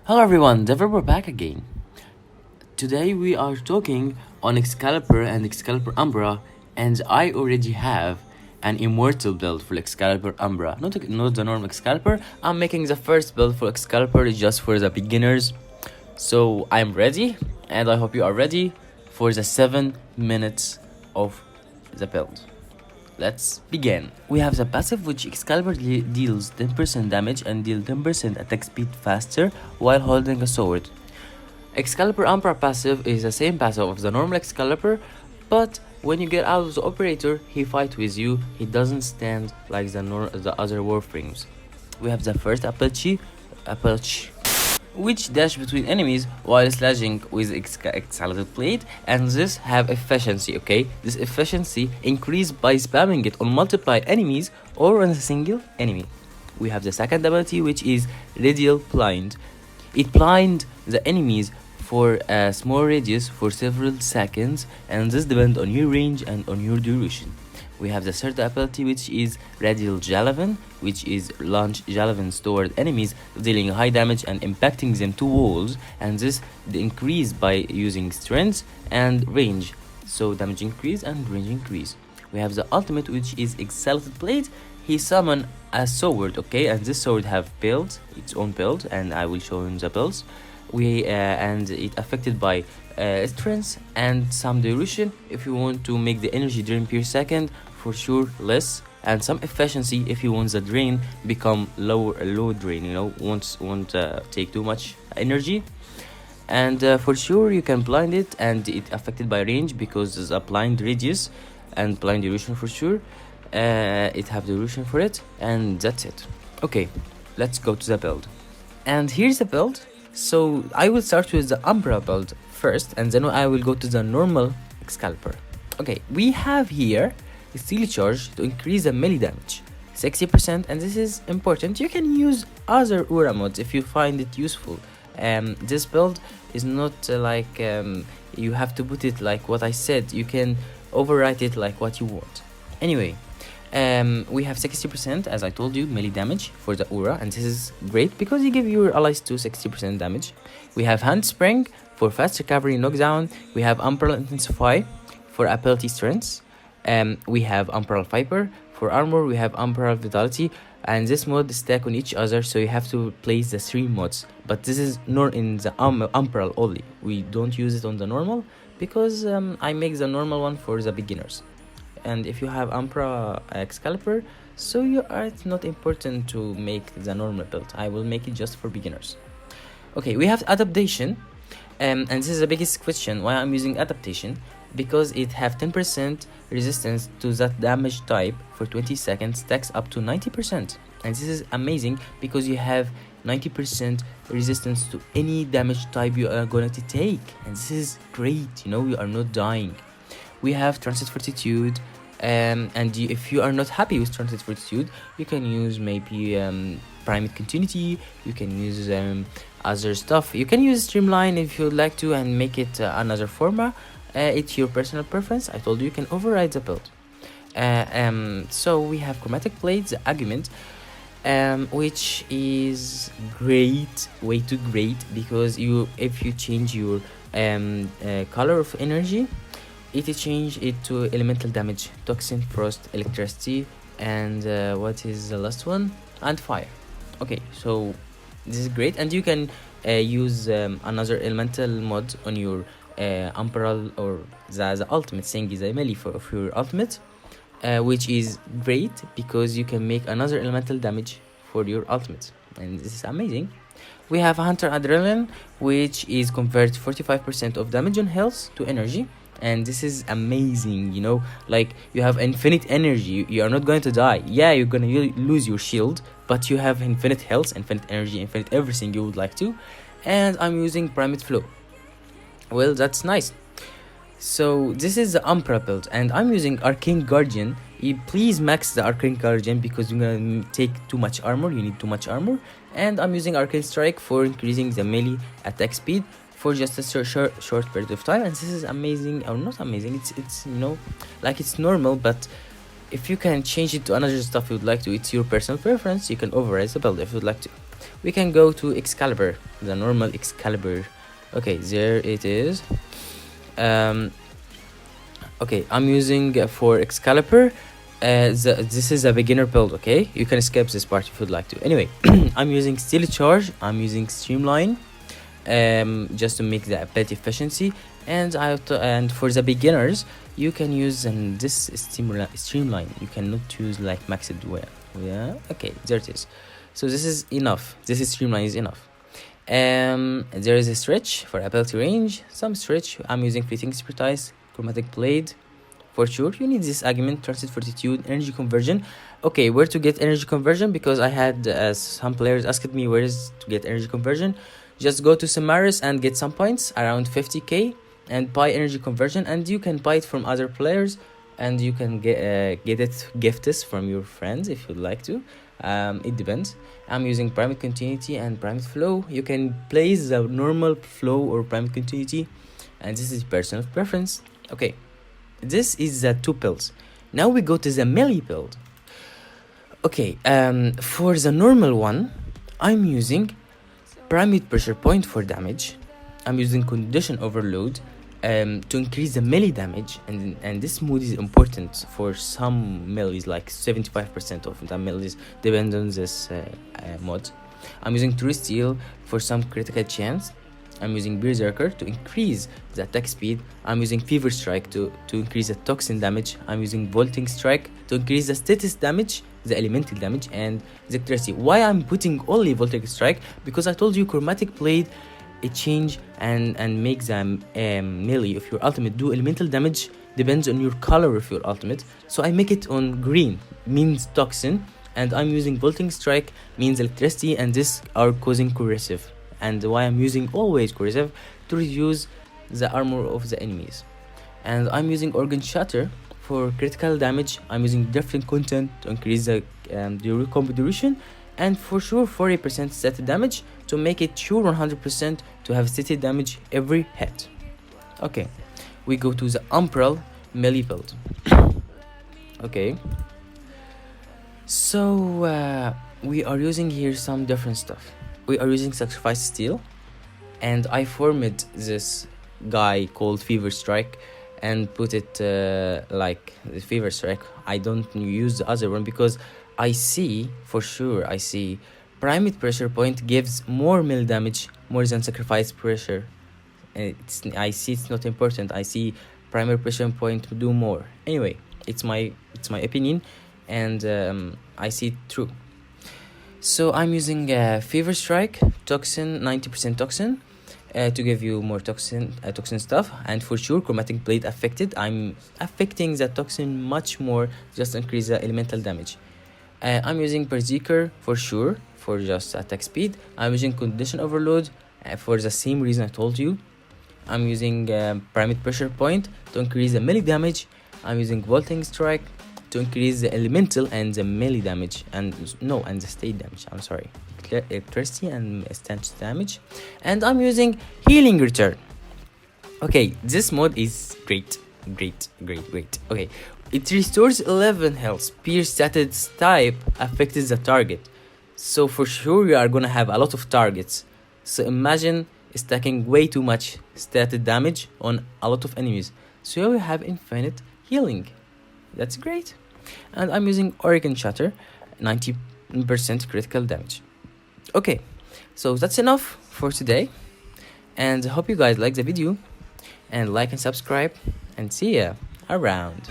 Hello everyone, we're back again. Today we are talking on Excalibur and Excalibur Umbra, and I already have an immortal build for Excalibur Umbra. Not the normal Excalibur. I'm making the first build for Excalibur just for the beginners. So I'm ready, and I hope you are ready for the 7 minutes of the build. Let's begin. We have the passive, which Excalibur deals 10% damage and deal 10% attack speed faster while holding a sword. Excalibur Umbra passive is the same passive of the normal Excalibur, but when you get out of the operator, he fights with you. He doesn't stand like the other Warframes. We have the first ability, which dash between enemies while slashing with Excalibur Blade, and this have efficiency, okay? This efficiency increased by spamming it on multiple enemies or on a single enemy. We have the second ability, which is Radial Blind. It blind the enemies for a small radius for several seconds, and this depends on your range and on your duration. We have the third ability, which is Radial Javelin, which is launch javelins toward enemies, dealing high damage and impacting them to walls, and this increase by using strength and range, so damage increase and range increase. We have the ultimate, which is Exalted Blade. He summon a sword, okay, and this sword have build, its own build, and I will show you the builds. And it affected by strength and some duration. If you want to make the energy drain per second, for sure less, and some efficiency if you want the drain become low drain, won't take too much energy. And for sure you can blind it, and it affected by range because there's a blind radius and blind duration for sure. It have duration for it, and that's it. Okay, let's go to the build. And here's the build. So I will start with the Umbra build first, and then I will go to the normal Excalibur. Okay, we have here a Steel Charge to increase the melee damage 60%, and this is important. You can use other Aura mods if you find it useful. This build is not you have to put it like what I said. You can overwrite it like what you want. Anyway, we have 60%, as I told you, melee damage for the Aura, and this is great because you give your allies to 60% damage. We have Handspring for fast recovery knockdown. We have Umbral Intensify for ability strength. We have Umbral Viper for armor. We have Umbral Vitality, and this mod stack on each other, so you have to place the 3 mods. But this is not in the Umbral only. We don't use it on the normal because I make the normal one for the beginners. And if you have Umbra Excalibur, so it's not important to make the normal build. I will make it just for beginners. Okay, we have adaptation, and this is the biggest question why I'm using adaptation, because it have 10% resistance to that damage type for 20 seconds, stacks up to 90%, and this is amazing because you have 90% resistance to any damage type you are going to take, and this is great. You are not dying. We have Transit Fortitude, and if you are not happy with Transit Fortitude, you can use maybe Primate Continuity. You can use other stuff. You can use Streamline if you would like to, and make it another forma. It's your personal preference. I told you can override the build. So we have Chromatic Blades, the Argument, which is great, way too great, because if you change your color of energy, it change it to elemental damage, toxin, frost, electricity, and what is the last one? And fire. Okay, so this is great, and you can use another elemental mod on your Umbral or the ultimate thing is a melee of your ultimate, which is great because you can make another elemental damage for your ultimate, and this is amazing. We have Hunter Adrenaline, which is convert 45% of damage on health to energy, and this is amazing. Like you have infinite energy. You are not going to die. Yeah, you're gonna lose your shield, but you have infinite health, infinite energy, infinite everything you would like to. And I'm using Primate Flow. Well, that's nice. So this is the Umbra build, and I'm using Arcane Guardian. Please max the Arcane Guardian because you're gonna take too much armor. You need too much armor. And I'm using Arcane Strike for increasing the melee attack speed for just a short period of time. And this is amazing, or not amazing. It's like it's normal, but if you can change it to another stuff you would like to, it's your personal preference. You can override the build if you'd like to. we can go to Excaliber, the normal Excaliber. Okay, there it is. Okay, I'm using for Excalibur. This is a beginner build. Okay, you can skip this part if you'd like to. Anyway, I'm using Steel Charge. I'm using Streamline, just to make the ability efficiency. And for the beginners, you can use this Streamline. You cannot use like maxed well. Yeah. Okay, there it is. So this is enough. This is Streamline is enough. There is a stretch for ability range. Some stretch. I'm using Fleeting Expertise, Chromatic Blade. For sure, you need this argument, Transit Fortitude, Energy Conversion. Okay, where to get Energy Conversion? Because I had some players asked me where is to get Energy Conversion. Just go to Samaris and get some points, around 50k, and buy Energy Conversion. And you can buy it from other players, and you can get it gifted from your friends if you'd like to. It depends. I'm using Primate Continuity and Primate Flow. You can place the normal flow or Primate Continuity, and this is personal preference. Okay, this is the 2 pills. Now we go to the melee build. Okay, for the normal one, I'm using Primate Pressure Point for damage. I'm using Condition Overload to increase the melee damage, and this mode is important for some melees, like 75% of the melees depend on this mod. I'm using True Steel for some critical chance. I'm using Berserker to increase the attack speed. I'm using Fever Strike to increase the toxin damage. I'm using Vaulting Strike to increase the status damage, the elemental damage, and the electricity. Why I'm putting only Vaulting Strike? Because I told you Chromatic Blade, it change and make the melee of your ultimate do elemental damage depends on your color of your ultimate. So I make it on green, means toxin, and I'm using Vaulting Strike, means electricity, and this are causing corrosive. And why I'm using always corrosive, to reduce the armor of the enemies. And I'm using Organ Shatter for critical damage. I'm using different content to increase the combo duration, and for sure 40% static damage to make it sure 100% to have static damage every hit. Okay, we go to the Umbra melee build. Okay, so we are using here some different stuff. We are using Sacrifice Steel, and I formed this guy called Fever Strike and put it like the Fever Strike. I don't use the other one because I see Primate Pressure Point gives more melee damage more than Sacrifice Pressure. I see it's not important. I see Primary Pressure Point do more. Anyway, it's my opinion, and I see it true. So I'm using Fever Strike, Toxin, 90% Toxin, to give you more Toxin stuff. And for sure, Chromatic Blade affected. I'm affecting the Toxin much more, just increase the elemental damage. I'm using Berserker for sure, for just attack speed. I'm using Condition Overload for the same reason I told you. I'm using Primate Pressure Point to increase the melee damage. I'm using Vaulting Strike to increase the elemental and the melee damage, and the state damage. I'm sorry, electricity and stance damage. And I'm using Healing Return. Okay, this mod is great. Okay, it restores 11 health per status type affected the target. So for sure you are gonna have a lot of targets. So imagine stacking way too much static damage on a lot of enemies. So you have infinite healing. That's great. And I'm using Organ Shatter, 90% critical damage. Okay, so that's enough for today, and I hope you guys like the video, and like and subscribe, and see ya around.